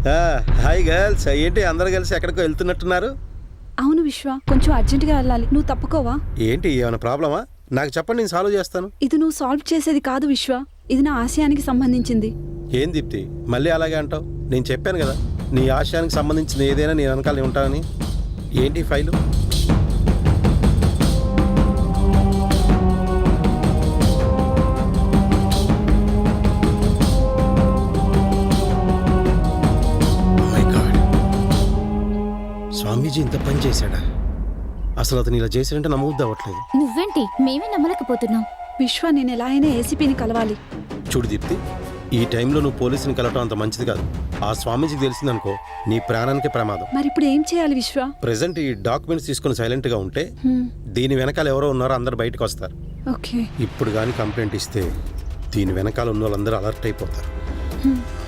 Hi girls, ఏంటి అందరు కలిసి ఎక్కడికో వెళ్తున్నట్టున్నారు? అవును విశ్వ, కొంచెం అర్జెంటుగా వెళ్ళాలి. నువ్వు తప్పుకోవా? ఏంటి ఏమైనా ప్రాబ్లమా? నాకు చెప్పండి, నేను సాల్వ్ చేస్తాను. ఇది నువ్వు సాల్వ్ చేసేది కాదు విశ్వ, ఇది నా ఆశయానికి సంబంధించింది. ఏం దీప్తి, మళ్ళీ అలాగే అంటావు? నేను చెప్పాను కదా, నీ ఆశయానికి సంబంధించిన ఏదైనా నేను వెనకాల ఉంటానని. ఏంటి ఫైలు? స్వామీజీ ఇంత పని చేశాడా? అసలు అతను ఇలా చేశాడంటే నమ్మవద్దు అవ్వట్లేదు. నువ్వేంటి, మేమే నమ్మలేకపోతున్నాం. విశ్వ, నేను ఎలా అయినా ఏసీపీని కలవాలి. చూడు దీప్తి, ఈ టైంలో నువ్వు పోలీసుని కలవటం అంత మంచిది కాదు. ఆ స్వామీజీకి తెలిసిందనుకో, నీ ప్రాణానికి ప్రమాదం. మరి ఇప్పుడు ఏం చేయాలి విశ్వ? ప్రెసెంట్ ఈ డాక్యుమెంట్స్ తీసుకుని సైలెంట్ గా ఉంటే దీని వెనకాల ఎవరో ఉన్నారో అందరు బయటకు వస్తారు. ఓకే. ఇప్పుడు కానీ కంప్లైంట్ ఇస్తే దీని వెనకాల ఉన్న వాళ్ళందరూ అలర్ట్ అయిపోతారు.